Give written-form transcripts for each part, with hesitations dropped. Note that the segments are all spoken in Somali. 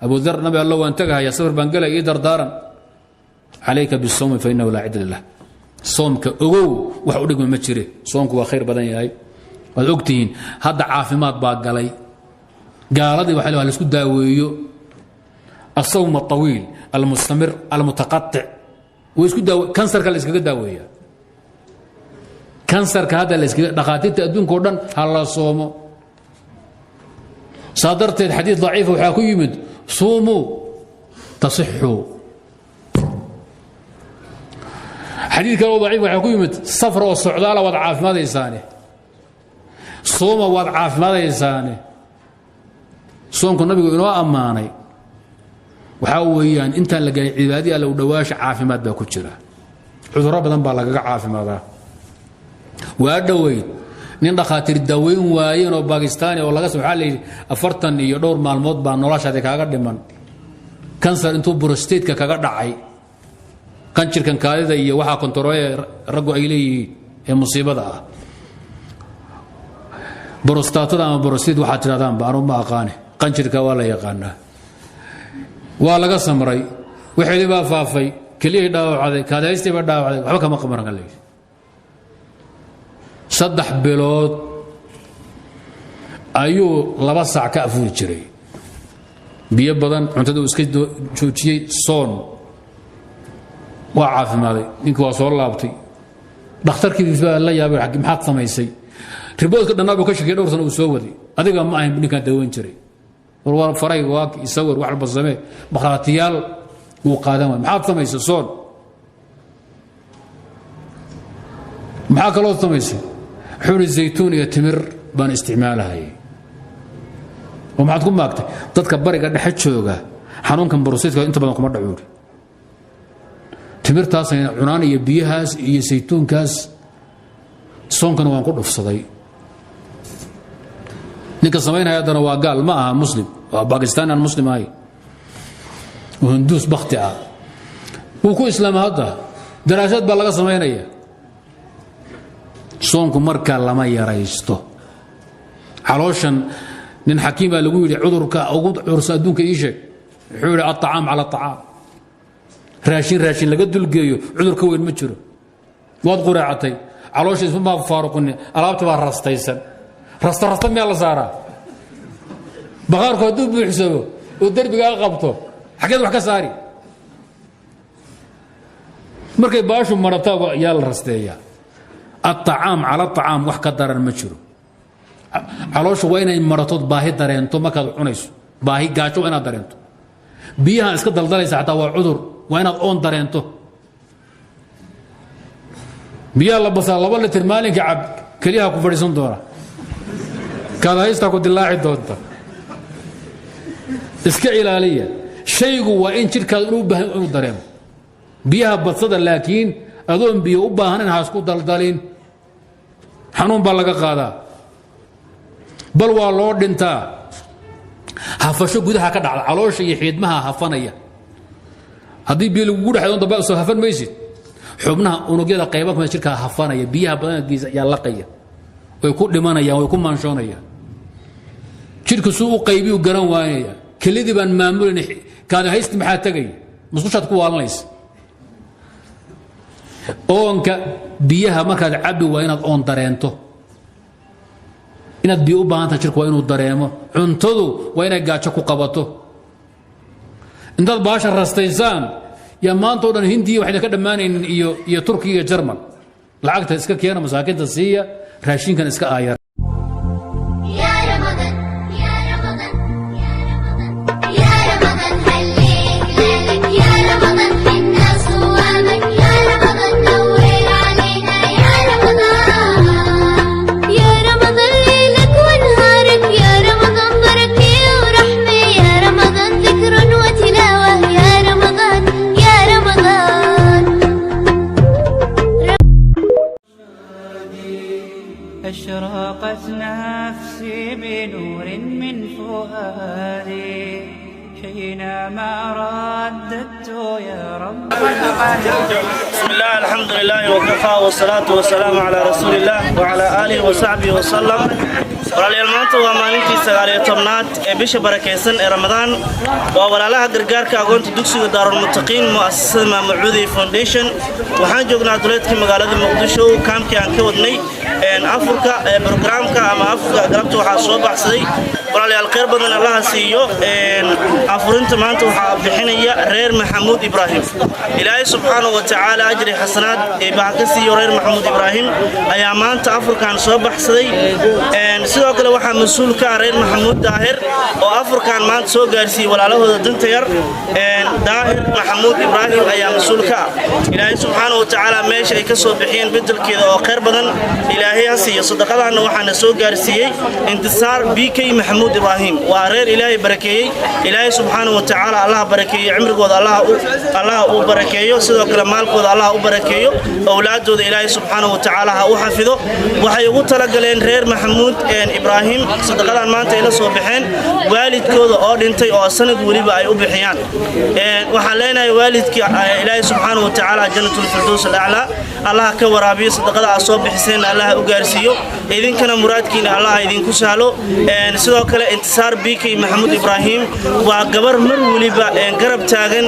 أبو ذر نبي الله وانتقها يا صفر بنقله يدر دارا عليك بالصوم فإنه لا عدل له صومك أغو وحورك من متشري صومك وخير بدن ياي والأكتين هذا عافمات باقلي قال هذه وحلوها اللي سكت داويو الصوم الطويل المستمر المتقطع ويسكت داوي كانسر كان اللي داويه كانسر كهذا اللي دخاتيت أدون كردن هلا صومه صادرت الحديث ضعيف وحاكو يمد صوموا تصحوا حديث كانوا ضعيف وحاكو يمد صفر والصعدالة وضعاف ماذا يساني صوم وضعاف ماذا يساني صومكم النبي يقولوا أماني وحاويان انت لقى عبادي لو دواش عافمات با كجرا عذر بدن با لغا عافمادا وادويد nin dhaqaatir daweyn waayeen oo Pakistan oo laga soo xalay 40 iyo dhowr maalmood baa noloshaada kaaga dhiman kansar intuu prostate-ka kaga dhacay qanjirkan kaadida iyo waxa kontaroolay raggu ay leeyihiin ee musiibada ah prostatada ama prostate waxa tiraadaan baan uma aqaan qanjirka waa la yaqaanaa waa laga samray wixii baa faafay kaliya dhaawacday kaadaysta baa dhaawacday waxba kama qamaran galay saddex bilood ayuu 2 saac ka afuuri jiray biyo badan cuntada uu iska joojiyay soon waa caafimaaday ninkii waa soo laabtay dhakhtarkii baa la yaabay maxaad samaysay riboodka dhannaaba ka shaqeeyay dhowr sano uu soo waday adiga ma ahayn ninkan daweyn jiray war farayga waa isawir wax walba samee bakhaatiyaal uu qaadan maxaad samaysay soon maxaa kaloo samaysay حور الزيتون يتمر بان استعمالها وما تكون ماكت dadka bariga dhexe jooga xanuunkan borosidka inta badan kuma dhacuuri timirtaas ay cunaan iyo biyahaas iyo saytuunkaas soonkan waan ku dhufsaday ninka sameynaya hadana waa gaal ma aha muslim waa Pakistan aan muslim ahay وهندوس بختي وكو اسلام هذا دراسات baa laga sameynaya صومكم مركا لما يرايستو علوشن نن حكيمه لو يري عذرك او عرس ادونك ايشه حوري الطعام على الطعام راشين لقد دلقيو عذرك وين ما جرو واد قرعتي علوش اسمه فاروقني الابت با رستيسن رست ما يلا سارا بغارك دب بحسبه ودربيغا قبطو حقيقه wax ka saari markay baashu marata yaa la rasteeyaa الطعام على الطعام wax ka daran ma jiro calooshu waa inay maratood baahi dareento markaad cunayso baahi gaajo inaad dareento biyaha iska daldalaysa xataa waa cudur waa inaad oon dareento biyaha la basaa 2 litir maalinka cab kaliya ku fadhiisan doona kaada haysta ku dilaaci doonta iska ilaaliya shaygu waa in jirkaada u baahan inuu dareemo biyaha badsada laakiin adoon biyo u baahan ha isku daldalin xanuun baa laga qaadaa bal waa loo dhintaa hafasho gudaha ka dhacda caloosha iyo xiidmaha hafanaya haddii biyo lagu dhaxay daba soo hafan maysid xubnaha unugyada qaybaha kuma jirka hafanaya biyaha badankiisa ayaa laqaya way ku dhimanayaan way ku maanshoonayaan jirku suu u qaybiyo garan waayaya kelidii baan maamulin kaada hayst maxaa tagay musqushaad ku waalanaysa oonka biyaha markaad cabbi waa inaad oon dareento inaad biyo u baahantahay jirku waa inuu dareemo cuntadu waa inay gaajo ku qabato intaad baasha rastaysaan yaa maanta oo dhan hindiya waxayna ka dhammaanaynin iyo turkiya iyo jarmal lacagta iska keena masaakiinta siiya raashinkan iska aayar أشرقت نفسي بنور من فؤادي حينما رددت يا رب. بسم الله الحمد لله وكفى والصلاة والسلام على رسول الله وعلى آله وصحبه وسلم. walaalayaal maanta waa maalintii 19aad ee bisha barakeysan ee Ramadaan waa walaalaha gargaarka agoonta dugsiga Daarul Muttaqiin mu'assasada Mamnuudi Foundation waxaan joognaa duleedka magaalada Muqdisho kaamkii aan ka wadnay afurka barnaamijka ama afurka galabta waxaa soo baxsaday walaalayaal khayr badan Allah siiyo afurinta maanta waxaa bixinaya reer Maxamuud Ibraahim Ilaahay subhanahu wa ta'ala ajri xasanaad ee baa ka siiyo reer Maxamuud Ibraahim ayaa maanta afurkan soo baxsaday sidoo kale waxaa mas'uul ka ah reer Maxamuud Daahir oo afurkan maanta soo gaarsiiyay walaalahooda danta yar Daahir Maxamuud Ibraahim ayaa mas'uul ka ah Ilaahay subhanahu wa ta'ala meesha ay ka soo bixiyeen bedelkeeda oo khayr badan Ilaahay ha siiyo sadaqadana waxaana soo gaarsiiyay intisaar BK Maxamuud Ibraahim waa reer Ilaahay barakeeyay Ilaahay subhanahu wa ta'ala Allah barakeeyay cimrigooda Allah u barakeeyo sidoo kale maalkooda Allah u barakeeyo awlaadooda Ilaahay subhanahu wa ta'ala ha u xafido waxay ugu tala galeen reer Maxamuud Ibraahim sadaqadan maanta ay la soo bixeen waalidkooda oo dhintay oo sanad waliba ay u bixiyaan waxaan leenahay waalidkii Ilaahay subhanahu wa ta'ala jannatul firdaws al-a'la Allah ka waraabiyo sadaqada aad soo bixiseen Allah u gaarsiiyo idinkana muraadkiina Allah idinku sahlo sidoo kale intisaar BK Maxamuud Ibraahim waa gabar mar waliba garab taagan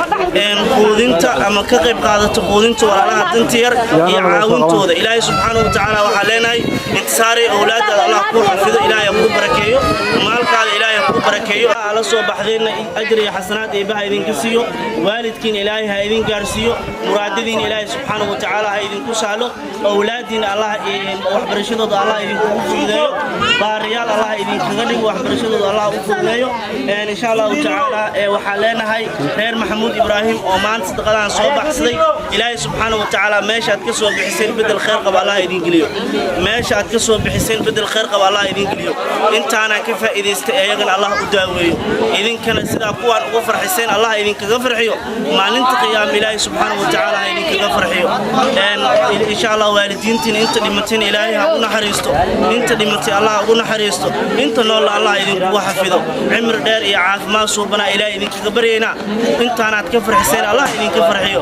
quudinta ama ka qayb qaadato quudinta walaalaha danta yar iyo caawintooda Ilaahay subhanahu wa ta'ala waxa leenahay intisaari awlaadda Allah ku xafido Ilaahay ku barakeeyo maalkaada Ilaahay ku barakeeyo ala soo baxdeena ajri iyo xasanaad ee baa idinka siiyo waalidkiin Ilaahay ha idin gaarsiiyo muraadadiin Ilaahay subhanahu wa ta'ala ha idinku sahlo awlaadiin Allah waxbarashadooda Allah idinku fududeeyo baariyaal Allah idinkaga dhigo waxbarashadooda Allah u fududeeyo insha Allah ta'ala waxa leenahay reer Maxamuud Ibraahim oo maanta sadaqadan soo baxsaday Ilaahay subhanahu wa ta'ala meesha aad ka soo bixiseen bedel khayr qaba Allah idin geliyo meesha aad ka soo bixiseen bedel khayr qaba Allah idin geliyo intaana ka faa'iideystay ayagana Allah u daaweeyo idinkana sida kuwaan ugu farxiseen Allah idinkaga farxiyo maalinta qiyaam Ilaahay subhanahu wa ta'ala idinkaga farxiyo insha Allah waalidiintiin inta dhimateen Ilaahay ha u naxariisto inta dhimatay Allah ugu naxariisto inta nool Allah idinku xafido cimri dheer iyo caafimaad suubana Ilaahay idinkaga baryayna intaana aad ka farxiseen Allah idinka farxiyo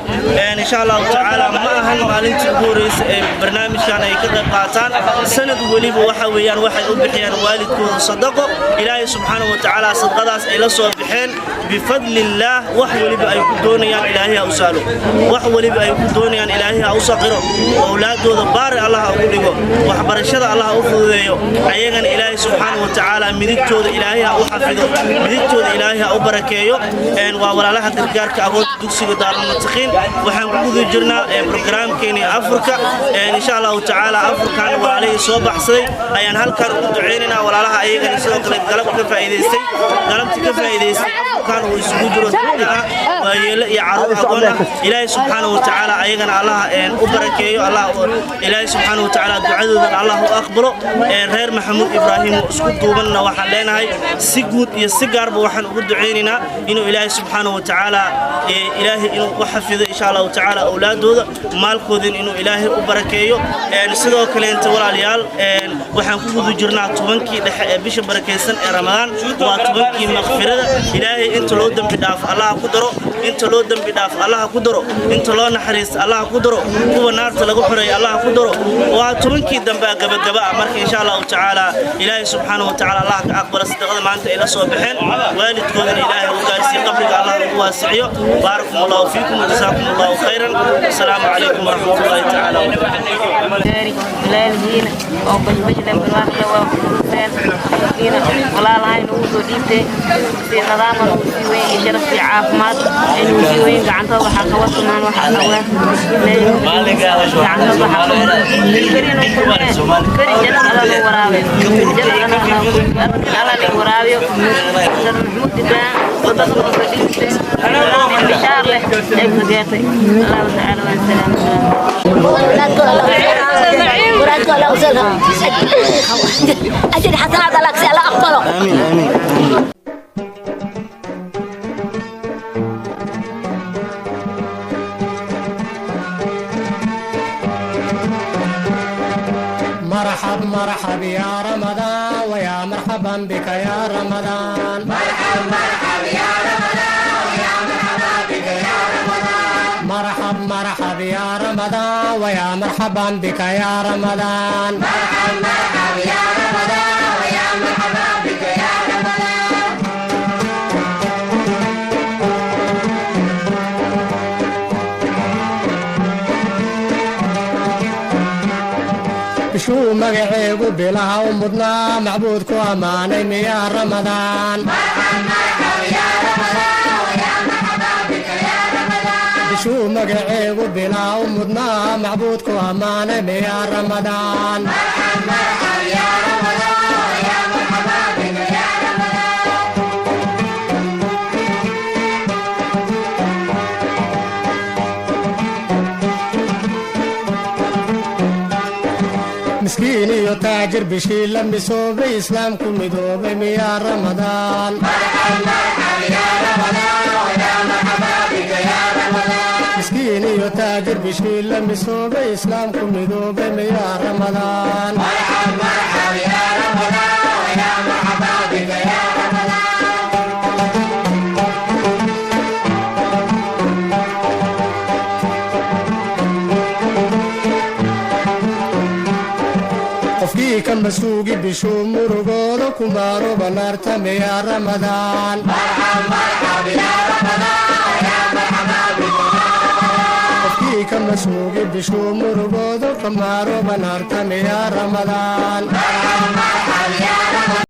insha Allah ta'ala ma ahan maalintii ugu horeysay ee barnaamijkan ay ka qayb qaataan sanad waliba waxa weeyaan waxay u bixiyaan waalidkooda sadaqo Ilaahay subhanahu wa ta'ala sadaqadaas ay la soo bixeen bifadlillah wax waliba ay ku doonayaan Ilaahay ha u saalo wax waliba ay ku doonayaan Ilaahay ha u saqiro awlaadooda baar Allah ugu dhigo waxbarashada Allah u fududeeyo ayagana Ilaahay subhanahu wa ta'ala midigtooda Ilaahay ha u xafido midigtooda Ilaahay ha u barakeeyo waa walaalaha gargaarka agoonta dugsiga Daarul Muttaqiin waxaan ku guda jirnaa barnaamijkeena Afrika insha Allah ta'ala Afrikaan walaalay soo baxsaday ayaan halkan u duceynaynaa walaalaha ayagana sidoo kale galab ka faa'iideystay Afrikaan oo isugu jiro waayeelo iyo caruur agoon Ilaahay subhanahu wa ta'ala ayagana Allah u barakeeyo Allah Ilaahay subhanahu wa ta'ala ducadooda Allah u aqbalo reer Maxamuud Ibraahim isku duubanna waxaan leenahay si guud iyo si gaarba waxaan ugu duceynaynaa inuu Ilaahay subhanahu wa ta'ala Ilaahay inuu u xafido insha Allah ta'ala awlaadooda maalkooda inuu Ilaahay u barakeeyo sidoo kale inta walaalayaal waxaan ku gudu jirnaa 10kii dhexe ee bisha barakeysan ee Ramadaan waa 10kii maghfirada Ilaahay inta loo dambi dhaaf Allah ku daro inta loo dambi dhaaf Allah ku daro inta loo naxariis Allah ku daro kuwa naarta lagu xiray Allah ku daro waa 10kii dambe gabagaba marka insha Allah ta'ala Ilaahay subhanahu wa ta'ala Allah ka aqbal sadaqada maanta ila soo bixin waalidkooda Ilaahay u gaarsiin qabriga Allah u waasiyo barakallahu fiikum jazakumullahu khairan assalamu alaykum wa rahmatullahi ta'ala wa barakatuh oo bajbajna barwaaqda waa kuuseen kiina walaalahay nagu soo dhiibtay si nadaam ah si weyn sharaf iyo caafimaad inuu si weyn gacanta waxa ka wasamaan waxa awaa maaliga gacanta waxa kariin jannada Allah waraabe jannada Allah la waraabiyo mudda wadada soo dhiibtay bishaar leh ay ku deeqay Allah ta'ala wa salaam مراد الله وسلم أجل حسنات الله كسي الله أقبله آمين آمين مرحب مرحب يا رمضان ويا مرحبا بك يا رمضان مرحب مرحب يا رمضان ويا مرحبا بك يا رمضان مرحب مرحب يا رمضان ويا مرحبا بك يا رمضان مرحب مرحب يا رمضان ويا bishuu magaceegu bilaha u mudnaa macbuudku ammaanay miyaa ramadaan bishuu magaceegu bilaha u mudnaa macbuudku ammaanay miyaa ramadaan مسكين يتاجر بشي لمسوبي إسلامكم مدوبي ميا رمضان مرحب يا رمضان ويا مرحبا بك يا رمضان مسكين يتاجر بشي لمسوبي إسلامكم مدوبي ميا رمضان مرحب يا رمضان ويا مرحبا بك يا رمضان qofkii ka masuugi bishuu murugooda ku maaro banaartame yaa ramadaan qofkii ka masuugi bishuu murugooda ku maaro banaartame yaa ramadaan